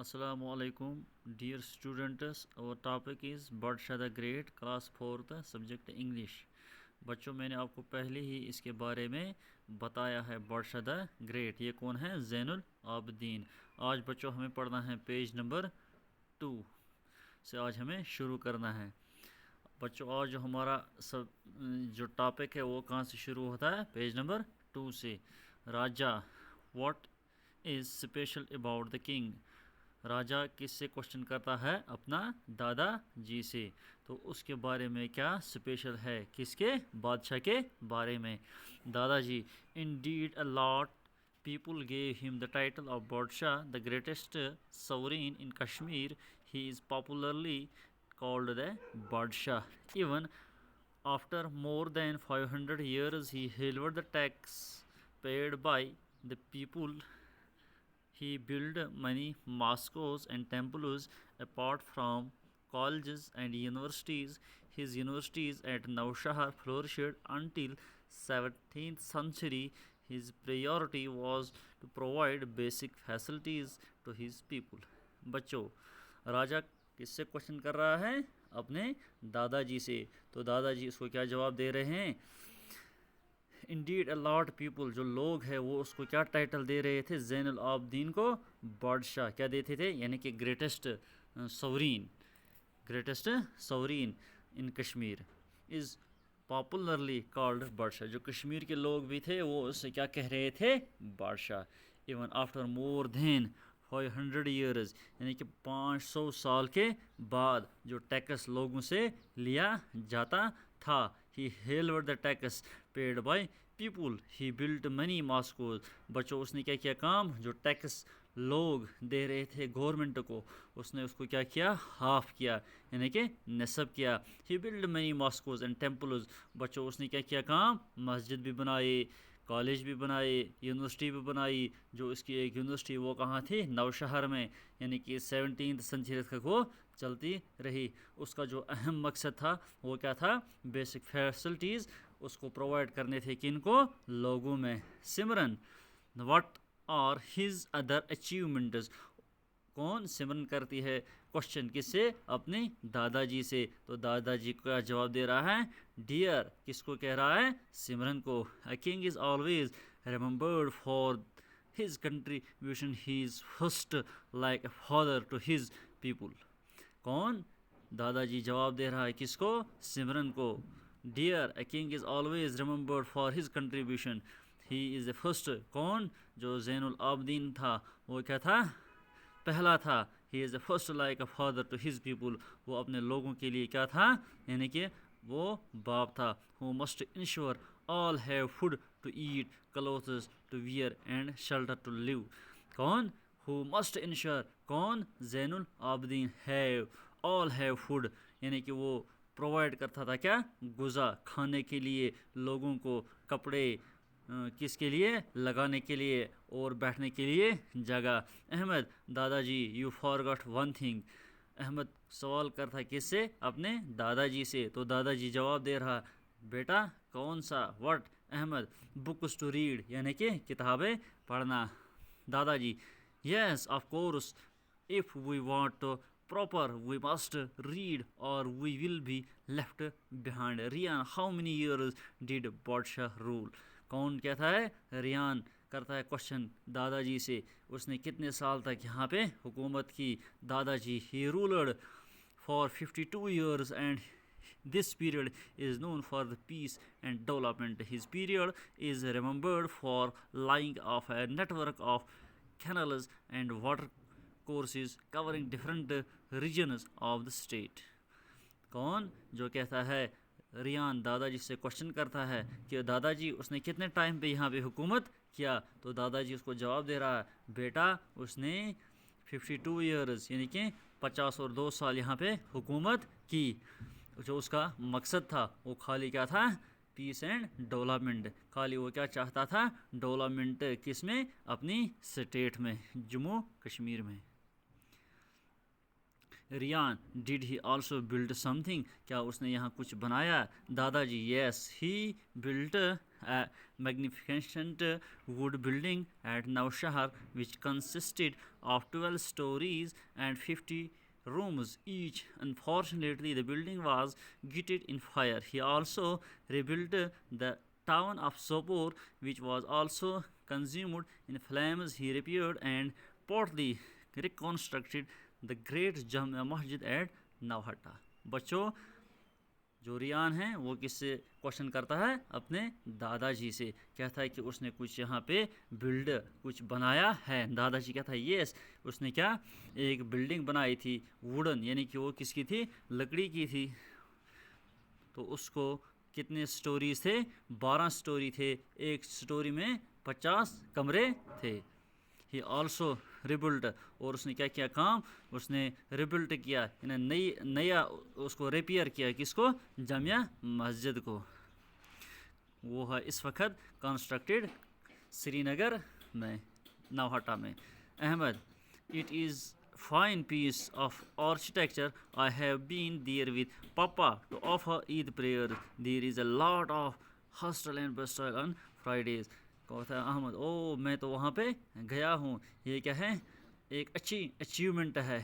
Assalamu alaikum, dear students. Our topic is Badshah the Great, class 4th, subject English. बच्चों, मैंने आपको पहले ही इसके बारे में बताया है। बादशाह द ग्रेट ये कौन है? ज़ैनुल आबदीन। आज बच्चों हमें पढ़ना है पेज नंबर 2 से। आज हमें शुरू करना है बच्चों। आज जो हमारा जो टॉपिक है वो कहाँ से शुरू होता है? पेज नंबर 2 से। Raja, what is special about the king? राजा किससे क्वेश्चन करता है? अपना दादा जी से। तो उसके बारे में क्या स्पेशल है? किसके? बादशाह के बारे में। दादाजी, indeed a lot people gave him the title of Badshah, the greatest sovereign in Kashmir. He is popularly called the Badshah. Even after more than 500 years, he held the tax paid by the people. He built many mosques and temples. Apart from colleges and universities, his universities at Naushahar flourished until 17th century. His priority was to provide basic facilities to his people. बच्चों, राजा किससे question कर रहा है? अपने दादाजी से। तो दादाजी उसको क्या जवाब दे रहे हैं? इंडीड अ लॉट पीपल, जो लोग हैं वो उसको क्या टाइटल दे रहे थे? ज़ैनुल आबदीन को बादशाह क्या देते थे? यानी कि greatest sovereign, greatest sovereign in Kashmir is popularly called Badshah. जो कश्मीर के लोग भी थे वो उससे क्या कह रहे थे? बादशाह। Even after more than 500 years, यानी कि 500 साल के बाद जो टैक्स लोगों से लिया जाता था। He held the tax paid by people. He built many mosques. बच्चों, उसने क्या किया काम? जो टैक्स लोग दे रहे थे गवर्नमेंट को, उसने उसको क्या किया? हाफ किया, यानी कि नसब किया। ही बिल्ड मनी मॉस्कोज एंड टेम्पल्स। बच्चों, उसने क्या किया काम? मस्जिद भी बनाए, कॉलेज भी बनाए, यूनिवर्सिटी भी बनाई। जो इसकी एक यूनिवर्सिटी वो कहाँ थी? नौशहर में, यानी कि 17th सेंचुरी तक वो चलती रही। उसका जो अहम मकसद था वो क्या था? बेसिक फैसिलिटीज़ उसको प्रोवाइड करने थे। किनको? लोगों में। Simran, what are his other achievements? कौन सिमरन करती है क्वेश्चन? किससे? अपने दादाजी से। तो दादाजी का जवाब दे रहा है डियर। किसको कह रहा है? सिमरन को। A king is always remembered for his contribution. He is first like a father to his people. कौन? दादाजी जवाब दे रहा है किसको? सिमरन को। Dear, a king is always remembered for his contribution. He is the first. कौन? जो ज़ैनुल आबदीन था वो क्या था? पहला था। He is the first like a father to his people. वो अपने लोगों के लिए क्या था? यानी कि वो बाप था। Who must ensure all have food to eat, clothes to wear and shelter to live. कौन? Who must ensure. कौन? Zainul Abidin. Have, all have food, यानी कि वो प्रोवाइड करता था क्या? गुज़ा, खाने के लिए लोगों को, कपड़े किसके लिए? लगाने के लिए, और बैठने के लिए जगह। अहमद, दादाजी, you forgot one thing. Ahmad सवाल करता किससे? अपने दादाजी से। तो दादाजी जवाब दे रहा, बेटा कौन सा? What? Ahmad, books to read, यानी कि किताबें पढ़ना। दादाजी, yes of course, if we want to proper we must read or we will be left behind. Riyan, how many years did Badshah rule? कौन कहता है? रियान करता है क्वेश्चन दादाजी से। उसने कितने साल तक यहाँ पे हुकूमत की? दादाजी, ही रूलड for 52 years and this period is known for the peace and development. His period is remembered for laying of a network of canals and water courses covering different regions of the state. कौन? जो कहता है रियान दादाजी से question करता है कि दादाजी उसने कितने टाइम पे यहाँ पे हुकूमत किया? तो दादाजी उसको जवाब दे रहा है, बेटा उसने 52 ईयर्स, यानी कि 50 और 2 साल यहाँ पे हुकूमत की। जो उसका मकसद था वो खाली क्या था? Peace and development. खाली वो क्या चाहता था? डेवलपमेंट। किस में? अपनी स्टेट में, जम्मू कश्मीर में। Riyan, did he also build something? क्या उसने यहाँ कुछ बनाया? दादाजी, yes he built a magnificent wood building at Naushahar, which consisted of 12 stories and 50 rooms each. Unfortunately, the building was gutted in fire. He also rebuilt the town of Sopor, which was also consumed in flames. He repaired and partly reconstructed the great Jamia Masjid at Nauhata. बच्चों, जो रियान है वो किससे question करता है? अपने दादाजी से। कहता है कि उसने कुछ यहाँ पे बिल्ड कुछ बनाया है। दादाजी कहता है यस, उसने क्या एक बिल्डिंग बनाई थी वुडन, यानी कि वो किसकी थी? लकड़ी की थी। तो उसको कितने स्टोरीज थे? 12 स्टोरी थे। एक स्टोरी में 50 कमरे थे। ही ऑल्सो रिबिल्ट, और उसने क्या किया काम? उसने रिबिल्ट किया, नया उसको रिपेयर किया। किसको? जामिया मस्जिद को। वो है इस वक्त कंस्ट्रक्टेड श्रीनगर में, नौहटा में। Ahmad, it is fine piece of architecture. I have been there with Papa to offer Eid prayers. There is a lot of hustle and bustle on Fridays. कहता है अहमद, ओ मैं तो वहाँ पे गया हूँ, ये क्या है? एक अच्छी अचीवमेंट है।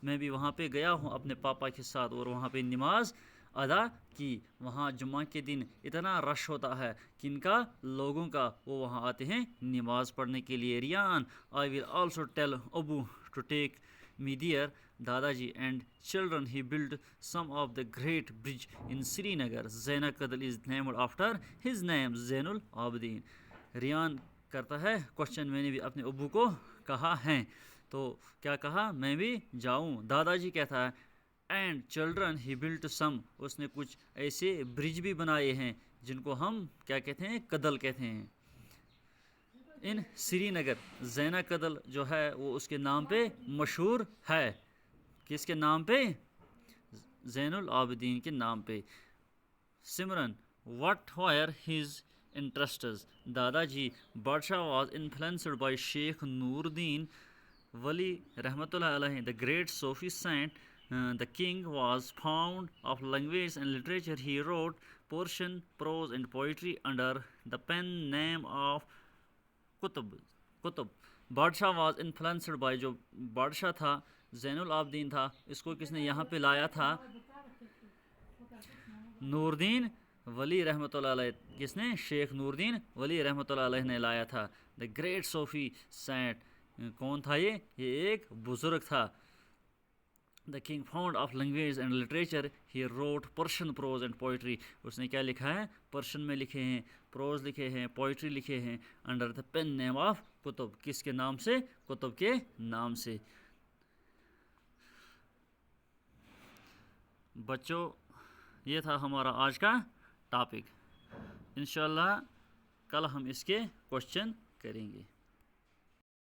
मैं भी वहाँ पे गया हूँ अपने पापा के साथ और वहाँ पे नमाज अदा की। वहाँ जुम्मा के दिन इतना रश होता है किनका? लोगों का। वो वहाँ आते हैं नमाज पढ़ने के लिए। Riyan, I will also tell अबू to take me there. Dadaji and children, he built some of the great bridge in Srinagar. Zaina Kadal is named after his name, Zainul Abidin. Riyan करता है क्वेश्चन, मैंने भी अपने अब्बू को कहा है। तो क्या कहा? मैं भी जाऊं। दादाजी कहता है एंड चिल्ड्रन ही बिल्ट सम, उसने कुछ ऐसे ब्रिज भी बनाए हैं जिनको हम क्या कहते हैं? कदल कहते हैं। इन श्रीनगर, जैना कदल जो है वो उसके नाम पे मशहूर है। किसके नाम पे? जैनुल आबिदीन के नाम पे। सिमरन, व्हाट वर हिज interests? दादाजी, बादशाह was influenced by Sheikh Nuruddin Wali Rahmatullah alayhi, the great Sufi saint. The king was fond of language and literature. He wrote Persian prose and poetry under the pen name of Qutub. बादशाह was influenced by, जो बादशाह था जैनुल आबदीन था, इसको किसने यहाँ पे लाया था? नूरदीन वली रहमतुल्लाह अलैह। किसने? शेख नूरदीन वली रहमतुल्लाह अलैह ने लाया था। द ग्रेट सूफी सेंट, कौन था ये? एक बुजुर्ग था। The king found of language and literature, he wrote Persian prose and poetry. उसने क्या लिखा है? पर्शियन में लिखे हैं, प्रोज लिखे हैं, पोइट्री लिखे हैं under the pen name of Qutub. किसके नाम से? कुतुब के नाम से। बच्चों, ये था हमारा आज का टॉपिक। इंशाल्लाह कल हम इसके क्वेश्चन करेंगे।